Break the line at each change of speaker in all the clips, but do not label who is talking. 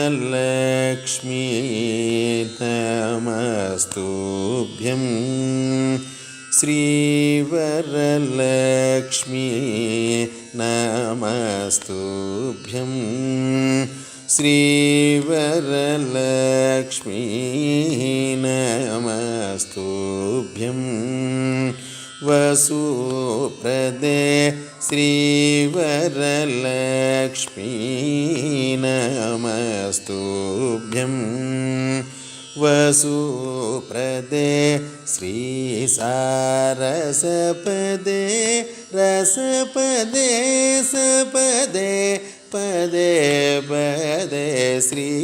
श्रीवरलक्ष्मी नमस्तुभ्यं श्रीवरलक्ष्मी नमस्तुभ्यं श्रीवरलक्ष्मी नमस्तुभ्यं वसुप्रदे श्रीवरलक्ष्मी नमस्तुभ्यं वसुप्रदे श्रीसारसपदे रसपदे सपदे पदे पदे श्रीवरलक्ष्मी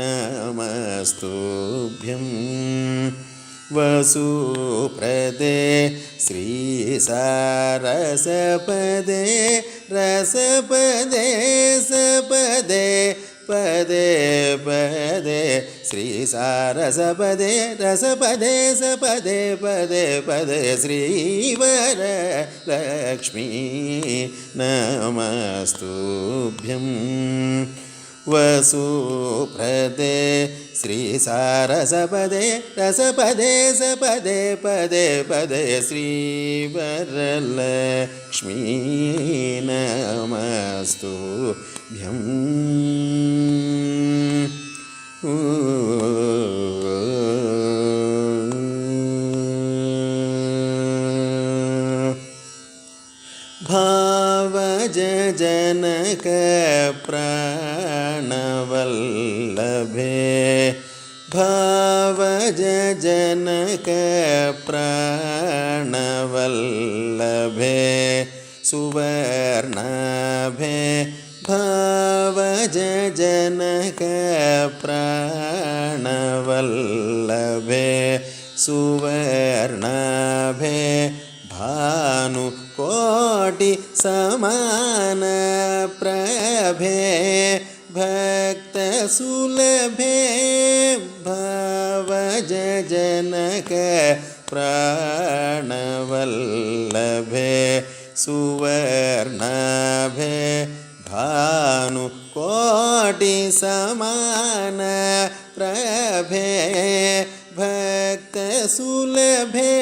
नमस्तुभ्यं वसुप्रदे श्रीसारसपदे रसपदे सपदे पदे पदे श्रीसारसपदे रसपदे सपदे पदे पदे श्रीवरलक्ष्मी नमस्तुभ्यं वसुप्रदे श्रीसारसपदे रसपदे सपदे पदे पदे श्रीवरलक्ष्मी नमस्तुभ्यं भावज जनक प्राणवल्लभे भावज जनक प्राणवल्लभे सुवर्णाभे भावज जनक प्राणवल्लभे सुवर्णाभे भानुकोटि समान प्रभे भक्तसुलभे भावज जनक प्राणवल्लभे सुवर्णाभे भानुकोटि समान प्रभे भक्तसुलभे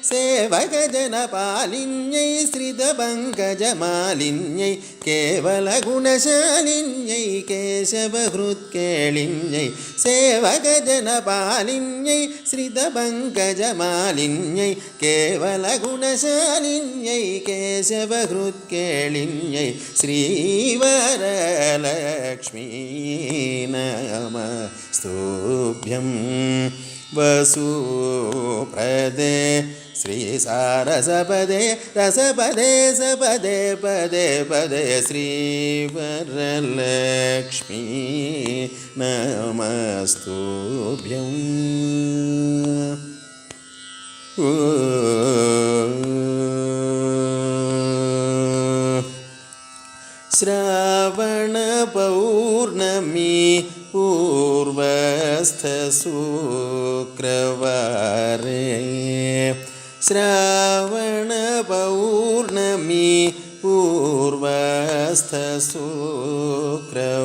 सेवकजनपालिन्यै श्रितपङ्कजमालिन्यै केवलगुणशालिन्यै केशवहृत्केलिन्यै सेवकजनपालिन्यै श्रितपङ्कजमालिन्यै केवलगुणशालिन्यै केशवहृत्केलिन्यै श्रीवरलक्ष्मी नमस्तुभ्यं वसुप्रदे श्रीसारसपदे रसपदे सपदे पदे पदे श्रीवरलक्ष्मी नमस्तुभ्यं श्रावण पौर्णमी पूर्वस्थ शुक्रवारे श्रावण पौर्णमी पूर्वस्थ शुक्रवारे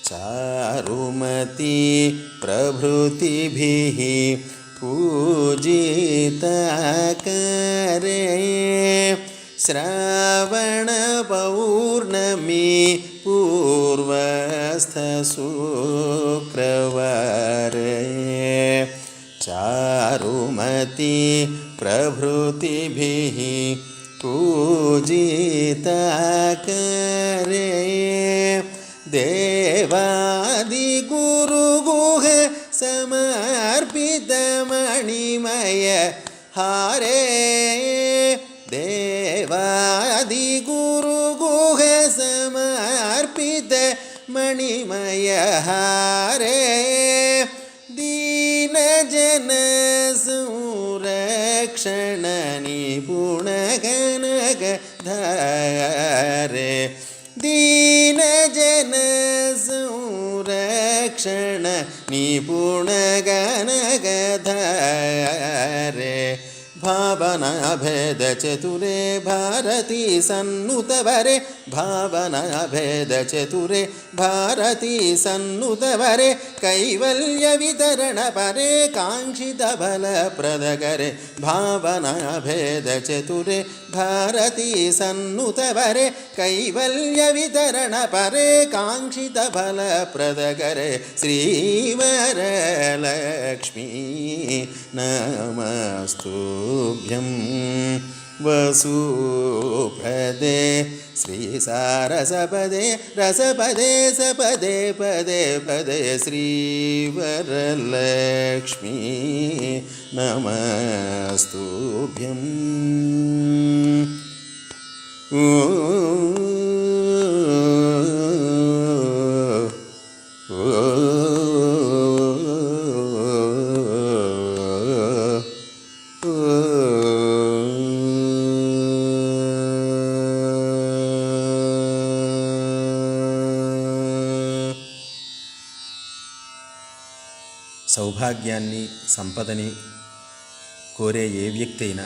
चारुमती प्रभृतिभिः पूजिता करे श्रावण पौर्णमी पूर्वस्थ शुक्रवारे चारुमती प्रभृतिभिः पूजिता करे देवादिगुरुगुह समर्पितमणिमय हारे देवादि गुरु गुह समर्पित मणिमय हारे दीन जन संरक्षण निपुण गणग धारे दीन जन संरक्षण निपुण गणग धारे भावना भेद चतुरे भारती सन्नुत वरे भावना भेद चतुरे भारती सन्नुत वरे कैवल्य वितरण परे कांक्षित फल प्रद करे भावना भेद चतुरे भारती सन्नुत वरे कैवल्य वितरण परे कांक्षित फल प्रद करे श्रीवरलक्ष्मी नमस्तुभ्यं वसुप्रदे श्रीसारसपदे रसपदे सपदे पदे पदे श्रीवरलक्ष्मी नमस्तुभ्यम् సౌభాగ్యాన్ని సంపదని కోరే ఏ వ్యక్తి అయినా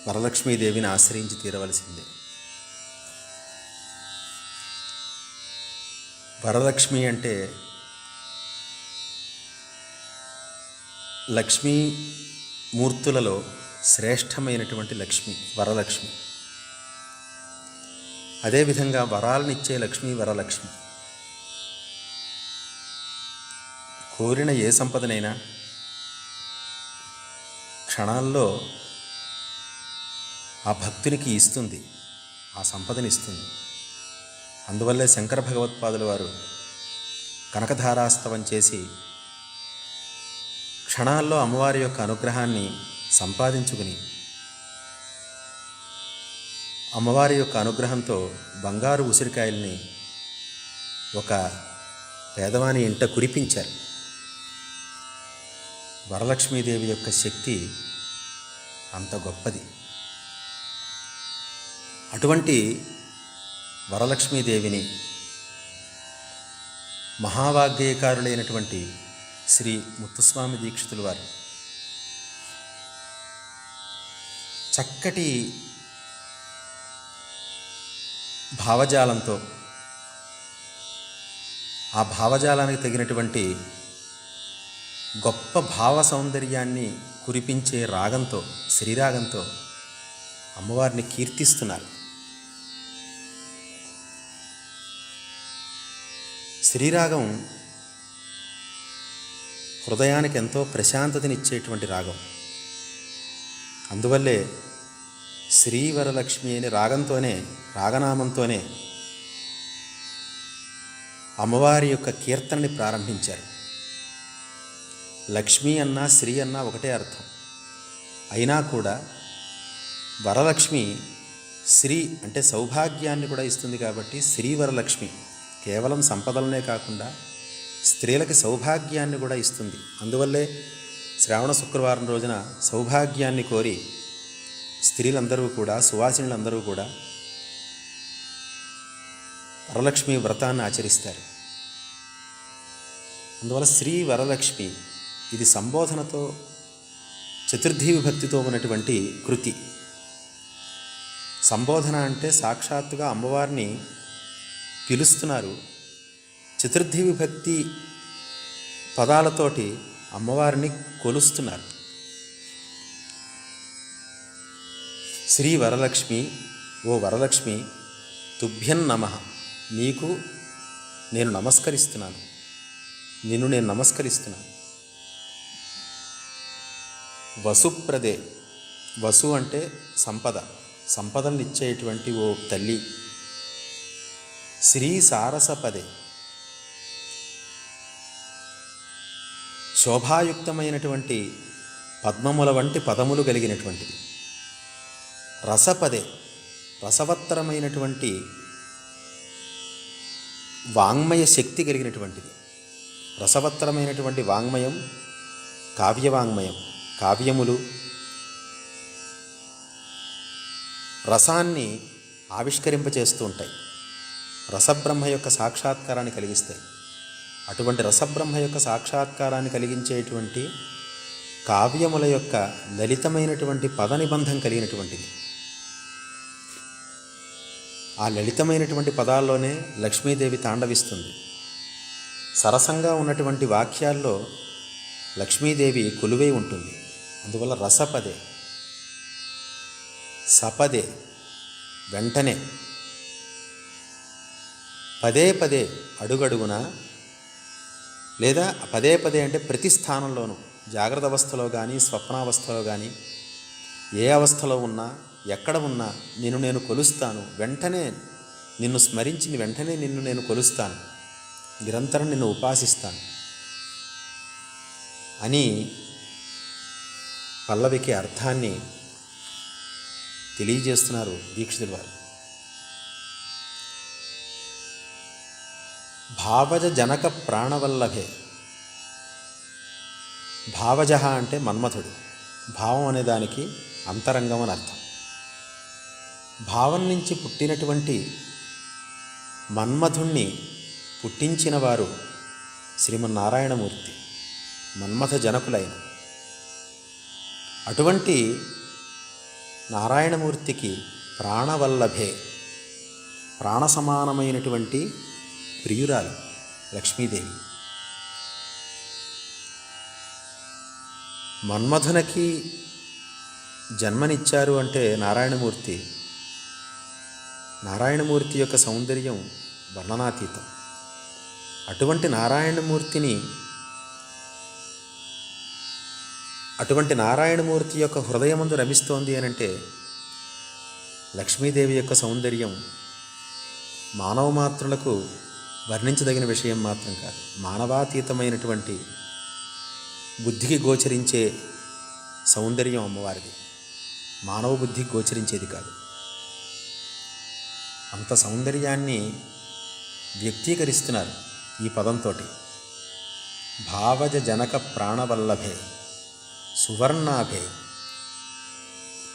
వరలక్ష్మీదేవిని ఆశ్రయించి తీరవలసిందే. వరలక్ష్మి అంటే లక్ష్మీ మూర్తులలో శ్రేష్టమైనటువంటి లక్ష్మి వరలక్ష్మి. అదేవిధంగా వరాలనిచ్చే లక్ష్మి వరలక్ష్మి. కోరిన ఏ సంపదనైనా క్షణాల్లో ఆ భక్తునికి ఇస్తుంది, ఆ సంపదని ఇస్తుంది. అందువల్లే శంకర భగవత్పాదుల వారు కనకధారాస్తవం చేసి క్షణాల్లో అమ్మవారి యొక్క అనుగ్రహాన్ని సంపాదించుకుని అమ్మవారి యొక్క అనుగ్రహంతో బంగారు ఉసిరికాయల్ని ఒక పేదవాని ఇంట కురిపించారు. వరలక్ష్మీదేవి యొక్క శక్తి అంత గొప్పది. అటువంటి వరలక్ష్మీదేవిని మహావాగ్గేయకారులైనటువంటి శ్రీ ముత్తుస్వామి దీక్షితుల వారు చక్కటి భావజాలంతో, ఆ భావజాలానికి తగినటువంటి గొప్ప భావ సౌందర్యాన్ని కురిపించే రాగంతో, శ్రీరాగంతో అమ్మవారిని కీర్తిస్తున్నారు. శ్రీరాగం హృదయానికి ఎంతో ప్రశాంతతనిచ్చేటువంటి రాగం. అందువల్లే శ్రీవరలక్ష్మి అనే రాగంతోనే, రాగనామంతోనే అమ్మవారి యొక్క కీర్తనని ప్రారంభించారు. లక్ష్మి అన్నా శ్రీ అన్నా ఒకటే అర్థం. అయినా కూడా వరలక్ష్మి శ్రీ అంటే సౌభాగ్యాన్ని కూడా ఇస్తుంది కాబట్టి శ్రీవరలక్ష్మి కేవలం సంపదలనే కాకుండా స్త్రీలకి సౌభాగ్యాన్ని కూడా ఇస్తుంది. అందువల్లే శ్రావణ శుక్రవారం రోజున సౌభాగ్యాన్ని కోరి స్త్రీలందరూ కూడా, సువాసినులందరూ కూడా వరలక్ష్మి వ్రతాన్ని ఆచరిస్తారు. అందువల్ల శ్రీ వరలక్ష్మి ఇది సంబోధనతో, చతుర్థీ విభక్తితో ఉన్నటువంటి కృతి. సంబోధన అంటే సాక్షాత్తుగా అమ్మవారిని పిలుస్తున్నారు. చతుర్థీ విభక్తి పదాలతోటి అమ్మవారిని కొలుస్తున్నారు. శ్రీ వరలక్ష్మి, ఓ వరలక్ష్మి, తుభ్యం నమః, నీకు నేను నమస్కరిస్తున్నాను, నిన్ను నేను నమస్కరిస్తున్నాను. వసుప్రదే, వసు అంటే సంపద, సంపదలను ఇచ్చేటువంటి ఓ తల్లి. శ్రీ సారసపదే, శోభాయుక్తమైనటువంటి పద్మముల వంటి పదములు కలిగినటువంటిది. రసపదే, రసవత్తరమైనటువంటి వాంగ్మయ శక్తి కలిగినటువంటిది. రసవత్తరమైనటువంటి వాంగ్మయం కావ్యవాంగ్మయం. కావ్యములు రసాన్ని ఆవిష్కరింపచేస్తూ ఉంటాయి, రసబ్రహ్మ యొక్క సాక్షాత్కారాన్ని కలిగిస్తాయి. అటువంటి రసబ్రహ్మ యొక్క సాక్షాత్కారాన్ని కలిగించేటువంటి కావ్యముల యొక్క లలితమైనటువంటి పద నిబంధం కలిగినటువంటిది. ఆ లలితమైనటువంటి పదాల్లోనే లక్ష్మీదేవి తాండవిస్తుంది. సరసంగా ఉన్నటువంటి వాక్యాల్లో లక్ష్మీదేవి కొలువై ఉంటుంది. అందువల్ల రసపదే, సపదే, వెంటనే, పదే పదే, అడుగడుగున, లేదా పదే పదే అంటే ప్రతి స్థానంలోనూ, జాగ్రత్త అవస్థలో కానీ స్వప్నావస్థలో కానీ ఏ అవస్థలో ఉన్నా ఎక్కడ ఉన్నా నిన్ను నేను కొలుస్తాను, వెంటనే నిన్ను స్మరించి వెంటనే నిన్ను నేను కొలుస్తాను, నిరంతరం నిన్ను ఉపాసిస్తాను అని పల్లవికి అర్థాన్ని తెలియజేస్తున్నారు దీక్షితుల వారు. భావజ జనక ప్రాణవల్లభే. భావజ అంటే మన్మథుడు. భావం అనే దానికి అంతరంగం అని అర్థం. భావం నుంచి పుట్టినటువంటి మన్మథుణ్ణి పుట్టించిన వారు శ్రీమన్నారాయణమూర్తి, మన్మథ జనకులైన అటువంటి నారాయణమూర్తికి ప్రాణవల్లభే, ప్రాణ సమానమైనటువంటి ప్రియురాలు లక్ష్మీదేవి. మన్మథునకి జన్మనిచ్చారు అంటే నారాయణమూర్తి యొక్క సౌందర్యం వర్ణనాతీతం. అటువంటి నారాయణమూర్తి యొక్క హృదయమందు రమిస్తోంది అని అంటే లక్ష్మీదేవి యొక్క సౌందర్యం మానవ మాత్రులకు వర్ణించదగిన విషయం మాత్రం కాదు. మానవాతీతమైనటువంటి బుద్ధికి గోచరించే సౌందర్యం అమ్మవారిది, మానవ బుద్ధికి గోచరించేది కాదు. అంత సౌందర్యాన్ని వ్యక్తీకరిస్తున్నారు ఈ పదంతో. భావజ జనక ప్రాణవల్లభే సువర్ణాభే,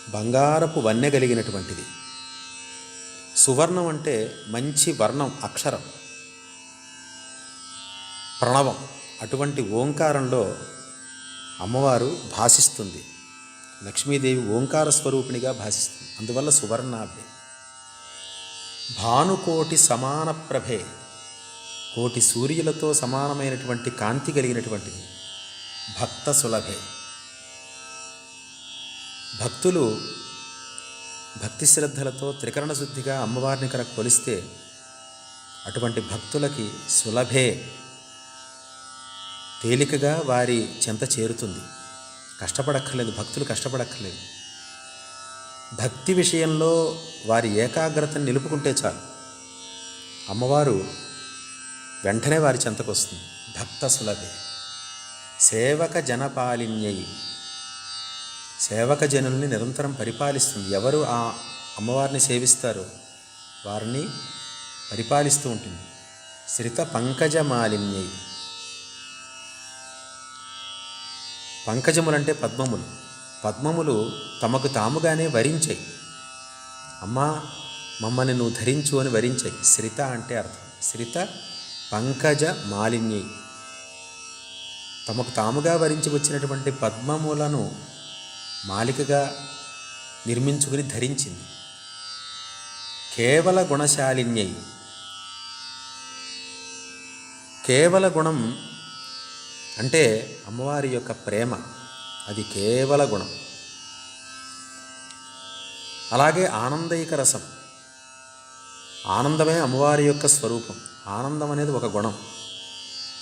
బంగారపు వన్నె కలిగినటువంటిది. సువర్ణం అంటే మంచి వర్ణం, అక్షరం, ప్రణవం. అటువంటి ఓంకారంలో అమ్మవారు భాషిస్తుంది. లక్ష్మీదేవి ఓంకార స్వరూపిణిగా భాషిస్తుంది. అందువల్ల సువర్ణాభే. భానుకోటి సమాన ప్రభే, కోటి సూర్యులతో సమానమైనటువంటి కాంతి కలిగినటువంటిది. భక్త సులభే, భక్తులు భక్తి శ్రద్ధలతో త్రికరణ శుద్ధిగా అమ్మవారిని కనుక కొలిస్తే అటువంటి భక్తులకి సులభే, తేలికగా వారి చెంత చేరుతుంది. కష్టపడక్కర్లేదు, భక్తులు కష్టపడక్కర్లేదు. భక్తి విషయంలో వారి ఏకాగ్రతను నిలుపుకుంటే చాలు, అమ్మవారు వెంటనే వారి చెంతకు వస్తుంది. భక్త సులభే. సేవక జనపాలిన్యై, సేవక జనుల్ని నిరంతరం పరిపాలిస్తుంది. ఎవరు ఆ అమ్మవారిని సేవిస్తారో వారిని పరిపాలిస్తూ ఉంటుంది. శ్రిత పంకజ మాలిన్యై, పంకజములంటే పద్మములు. పద్మములు తమకు తాముగానే వరించాయి. అమ్మా మమ్మల్ని నువ్వు ధరించు అని వరించాయి. శ్రిత అంటే అర్థం. శ్రిత పంకజ మాలిన్యై, తమకు తాముగా వరించి వచ్చినటువంటి పద్మములను మాలికగా నిర్మించుకుని ధరించింది. కేవల గుణశాలిన్యై, కేవల గుణం అంటే అమ్మవారి యొక్క ప్రేమ, అది కేవల గుణం. అలాగే ఆనందైక రసం, ఆనందమే అమ్మవారి యొక్క స్వరూపం. ఆనందం అనేది ఒక గుణం.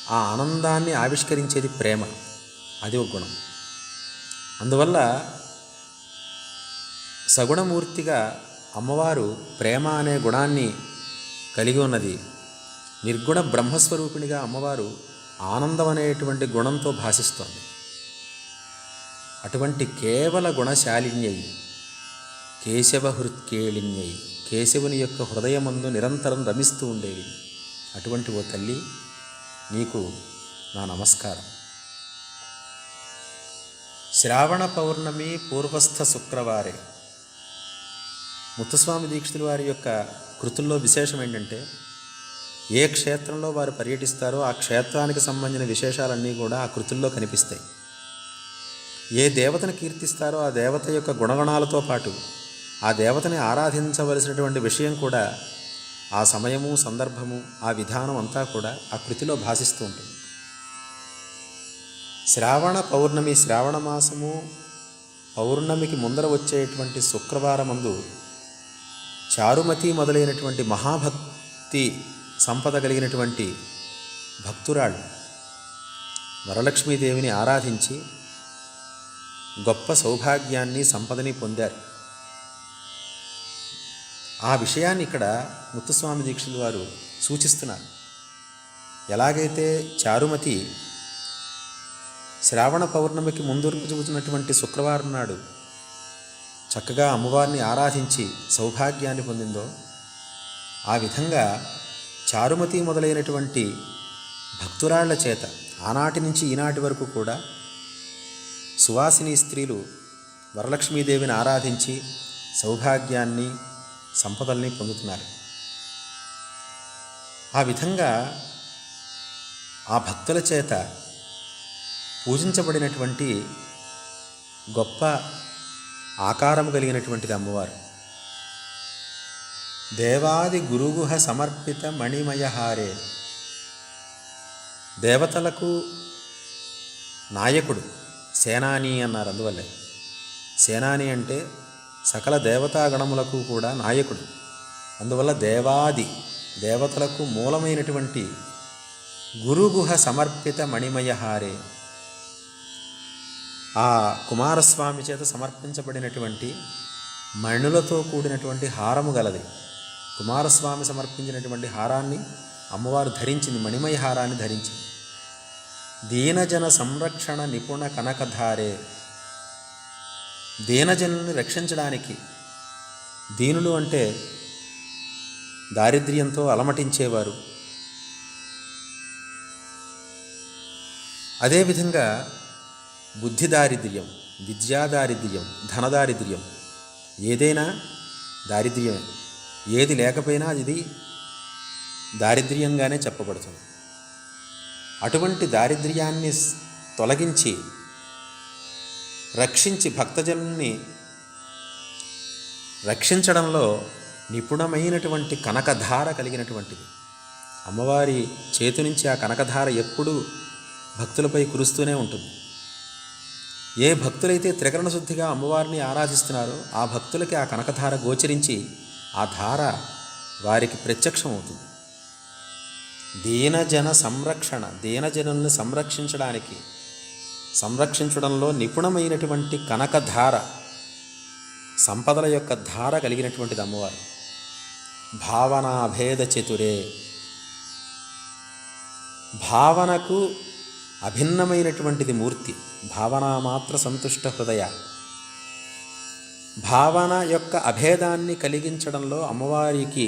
ఆ ఆనందాన్ని ఆవిష్కరించేది ప్రేమ, అది ఒక గుణం. అందువల్ల సగుణమూర్తిగా అమ్మవారు ప్రేమ అనే గుణాన్ని కలిగి ఉన్నది. నిర్గుణ బ్రహ్మస్వరూపిణిగా అమ్మవారు ఆనందం అనేటువంటి గుణంతో భాషిస్తోంది. అటువంటి కేవల గుణశాలిన్యై కేశవహృత్కేళిన్యై, కేశవుని యొక్క హృదయమందు నిరంతరం రమిస్తూ ఉండేవి. అటువంటి ఓ తల్లి, నీకు నా నమస్కారం. శ్రావణ పౌర్ణమి పూర్వస్థ శుక్రవారే. ముత్తుస్వామి దీక్షితుల వారి యొక్క కృతుల్లో విశేషం ఏంటంటే, ఏ క్షేత్రంలో వారు పర్యటిస్తారో ఆ క్షేత్రానికి సంబంధించిన విశేషాలన్నీ కూడా ఆ కృతుల్లో కనిపిస్తాయి. ఏ దేవతను కీర్తిస్తారో ఆ దేవత యొక్క గుణగణాలతో పాటు ఆ దేవతని ఆరాధించవలసినటువంటి విషయం కూడా, ఆ సమయము, సందర్భము, ఆ విధానం అంతా కూడా ఆ కృతిలో భాసిస్తూ ఉంటుంది. శ్రావణ పౌర్ణమి, శ్రావణ మాసము పౌర్ణమికి ముందర వచ్చేటువంటి శుక్రవారమందు చారుమతి మొదలైనటువంటి మహాభక్తి సంపద కలిగినటువంటి భక్తురాళ్ళు వరలక్ష్మీదేవిని ఆరాధించి గొప్ప సౌభాగ్యాన్ని, సంపదని పొందారు. ఆ విషయాన్ని ఇక్కడ ముత్తుస్వామి దీక్షితుల వారు సూచిస్తున్నారు. ఎలాగైతే చారుమతి శ్రావణ పౌర్ణమికి ముందు చూచినటువంటి శుక్రవారం నాడు చక్కగా అమ్మవారిని ఆరాధించి సౌభాగ్యాన్ని పొందిందో, ఆ విధంగా చారుమతి మొదలైనటువంటి భక్తురాళ్ల చేత ఆనాటి నుంచి ఈనాటి వరకు కూడా సువాసిని స్త్రీలు వరలక్ష్మీదేవిని ఆరాధించి సౌభాగ్యాన్ని, సంపదల్ని పొందుతున్నారు. ఆ విధంగా ఆ భక్తుల చేత పూజించబడినటువంటి గొప్ప ఆకారం కలిగినటువంటిది అమ్మవారు. దేవాది గురుగుహ సమర్పిత మణిమయహారే. దేవతలకు నాయకుడు, సేనాని అన్నారు. అందువల్లే సేనాని అంటే సకల దేవతాగణములకు కూడా నాయకుడు. అందువల్ల దేవాది, దేవతలకు మూలమైనటువంటి గురుగుహ సమర్పిత మణిమయహారే, ఆ కుమారస్వామి చేత సమర్పించబడినటువంటి మణులతో కూడినటువంటి హారము గలది. కుమారస్వామి సమర్పించినటువంటి హారాన్ని అమ్మవారు ధరించింది, మణిమయ హారాన్ని ధరించింది. దీనజన సంరక్షణ నిపుణ కనకధారే. దీనజనుల్ని రక్షించడానికి, దీనులు అంటే దారిద్ర్యంతో అలమటించేవారు. అదేవిధంగా బుద్ధి దారిద్ర్యం, విద్యా దారిద్ర్యం, ధన దారిద్ర్యం, ఏదైనా దారిద్ర్యమే. ఏది లేకపోయినా అది దారిద్ర్యంగానే చెప్పబడుతుంది. అటువంటి దారిద్ర్యాన్ని తొలగించి రక్షించి భక్తజనుల్ని రక్షించడంలో నిపుణమైనటువంటి కనకధార కలిగినటువంటిది. అమ్మవారి చేతి నుంచి ఆ కనకధార ఎప్పుడూ భక్తులపై కురుస్తూనే ఉంటుంది. ఏ భక్తులైతే త్రికరణ శుద్ధిగా అమ్మవారిని ఆరాధిస్తున్నారో ఆ భక్తులకి ఆ కనకధార గోచరించి ఆ ధార వారికి ప్రత్యక్షం అవుతుంది. దీనజన సంరక్షణ, దీనజనుల్ని సంరక్షించడంలో నిపుణమైనటువంటి కనకధార, సంపదల యొక్క ధార కలిగినటువంటిది అమ్మవారు. భావనాభేద చతురే. భావనకు అభిన్నమైనటువంటిది మూర్తి. భావన మాత్ర సంతుష్ట హృదయ. భావన యొక్క అభేదాన్ని కలిగించడంలో అమ్మవారికి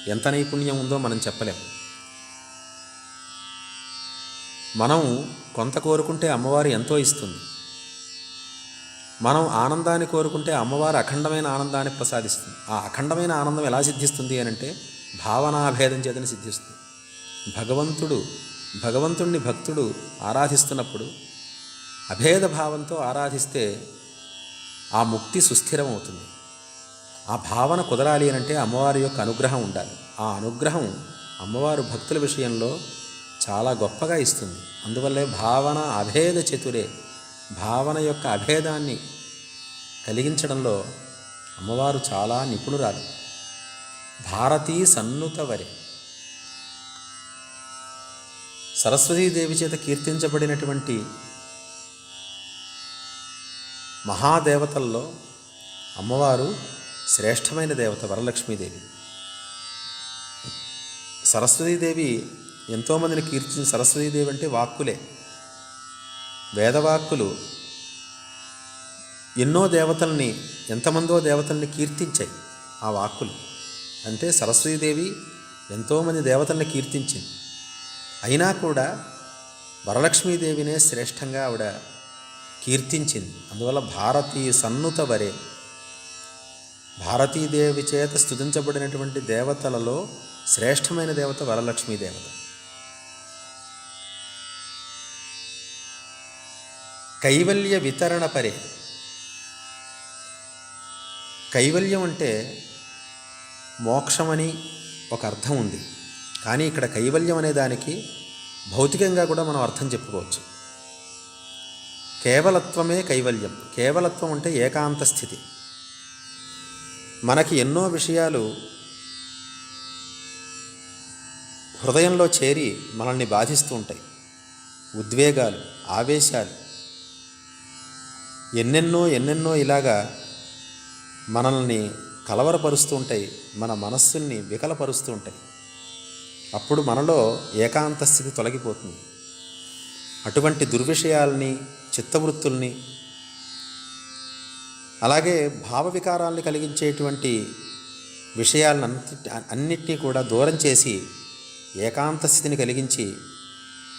ఎంత నైపుణ్యం ఉందో మనం చెప్పలేం. మనం కొంత కోరుకుంటే అమ్మవారు ఎంతో ఇస్తుంది. మనం ఆనందాన్ని కోరుకుంటే అమ్మవారు అఖండమైన ఆనందాన్ని ప్రసాదిస్తుంది. ఆ అఖండమైన ఆనందం ఎలా సిద్ధిస్తుంది అనంటే భావనాభేదం చేతని సిద్ధిస్తుంది. భగవంతుణ్ణి భక్తుడు ఆరాధిస్తున్నప్పుడు అభేద భావంతో ఆరాధిస్తే ఆ ముక్తి సుస్థిరం అవుతుంది. ఆ భావన కుదరాలి అనంటే అమ్మవారి యొక్క అనుగ్రహం ఉండాలి. ఆ అనుగ్రహం అమ్మవారు భక్తుల విషయంలో చాలా గొప్పగా ఇస్తుంది. అందువల్లే భావన అభేద చతురే. భావన యొక్క అభేదాన్ని కలిగించడంలో అమ్మవారు చాలా నిపుణురాలు. భారతీ సన్నుతవరే. సరస్వతీదేవి చేత కీర్తించబడినటువంటి మహాదేవతల్లో అమ్మవారు శ్రేష్టమైన దేవత వరలక్ష్మీదేవి. సరస్వతీదేవి ఎంతోమందిని కీర్తించిన. సరస్వతీదేవి అంటే వాక్కులే, వేదవాక్కులు ఎన్నో దేవతల్ని, ఎంతమందో దేవతల్ని కీర్తించాయి ఆ వాక్కులు. అంటే సరస్వతీదేవి ఎంతోమంది దేవతల్ని కీర్తించింది. అయినా కూడా వరలక్ష్మీదేవినే శ్రేష్టంగా ఆవిడ కీర్తించింది. అందువల్ల భారతీ సన్నుత వరే, భారతీదేవి చేత స్తుతించబడినటువంటి దేవతలలో శ్రేష్టమైన దేవత వరలక్ష్మీ దేవత. కైవల్య వితరణ పరే, కైవల్యం అంటే మోక్షమని ఒక అర్థం ఉంది. కానీ ఇక్కడ కైవల్యం అనే దానికి భౌతికంగా కూడా మనం అర్థం చెప్పుకోవచ్చు. కేవలత్వమే కైవల్యం. కేవలత్వం అంటే ఏకాంత స్థితి. మనకి ఎన్నో విషయాలు హృదయంలో చేరి మనల్ని బాధిస్తూ ఉంటాయి. ఉద్వేగాలు, ఆవేశాలు ఎన్నెన్నో ఇలాగా మనల్ని కలవరపరుస్తూ ఉంటాయి, మన మనస్సుల్ని వికలపరుస్తూ ఉంటాయి. అప్పుడు మనలో ఏకాంత స్థితి తొలగిపోతుంది. అటువంటి దుర్విషయాల్ని, చిత్తవృత్తుల్ని, అలాగే భావ వికారాల్ని కలిగించేటువంటి అన్నిటినీ కూడా దూరం చేసి ఏకాంత స్థితిని కలిగించి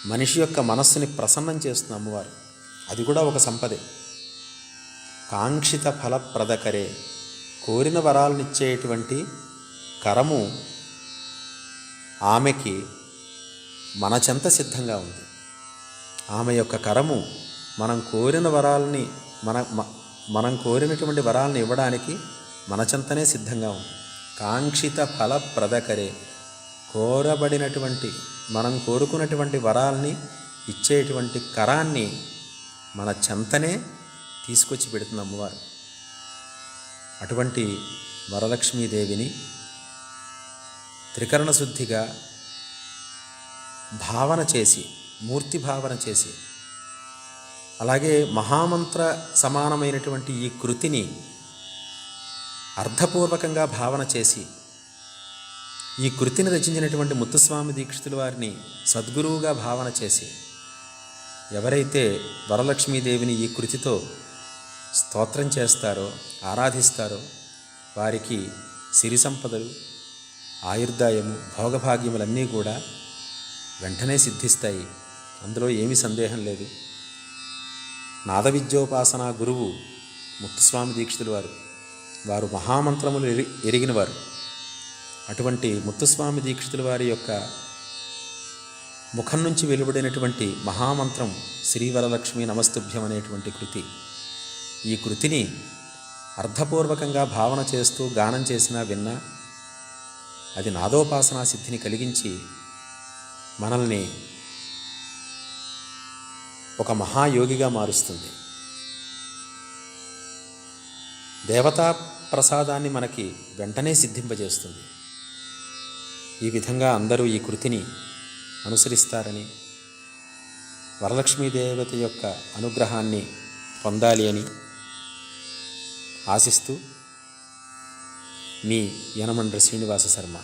మనిషి యొక్క మనస్సుని ప్రసన్నం చేస్తుంది అమ్మవారు. అది కూడా ఒక సంపదే. కాంక్షిత ఫలప్రదకరే, కోరిన వరాలనిచ్చేటువంటి కరము ఆమెకి మన చెంత సిద్ధంగా ఉంది. ఆమె యొక్క కరము మనం కోరిన వరాలని మనం కోరినటువంటి వరాలను ఇవ్వడానికి మన చెంతనే సిద్ధంగా ఉంది. కాంక్షిత ఫలప్రదకరే, కోరబడినటువంటి మనం కోరుకున్నటువంటి వరాల్ని ఇచ్చేటువంటి కరాన్ని మన చెంతనే తీసుకొచ్చి పెడుతుంది అమ్మవారు. అటువంటి వరలక్ష్మీదేవిని త్రికరణ శుద్ధిగా భావన చేసి, మూర్తి భావన చేసి, అలాగే మహామంత్ర సమానమైనటువంటి ఈ కృతిని అర్థపూర్వకంగా భావన చేసి, ఈ కృతిని రచించినటువంటి ముత్తుస్వామి దీక్షితుల వారిని సద్గురువుగా భావన చేసి, ఎవరైతే వరలక్ష్మీదేవిని ఈ కృతితో స్తోత్రం చేస్తారో, ఆరాధిస్తారో వారికి సిరి సంపదలు, ఆయుర్దాయము, భోగభాగ్యములన్నీ కూడా వెంటనే సిద్ధిస్తాయి. అందులో ఏమీ సందేహం లేదు. నాద విద్యోపాసనా గురువు ముత్తుస్వామి దీక్షితుల వారు మహామంత్రములు ఎరిగినవారు. అటువంటి ముత్తుస్వామి దీక్షితుల వారి యొక్క ముఖం నుంచి వెలువడినటువంటి మహామంత్రం శ్రీవరలక్ష్మి నమస్తుభ్యం అనేటువంటి కృతి. ఈ కృతిని అర్థపూర్వకంగా భావన చేస్తూ గానం చేసినా విన్నా అది నాదోపాసనా సిద్ధిని కలిగించి మనల్ని ఒక మహాయోగిగా మారుస్తుంది. దేవతా ప్రసాదాన్ని మనకి వెంటనే సిద్ధింపజేస్తుంది. ఈ విధంగా అందరూ ఈ కృతిని అనుసరిస్తారని, వరలక్ష్మీ దేవత యొక్క అనుగ్రహాన్ని పొందాలి అని ఆశిస్తూ మీ యనమండ్రి శ్రీనివాస శర్మ.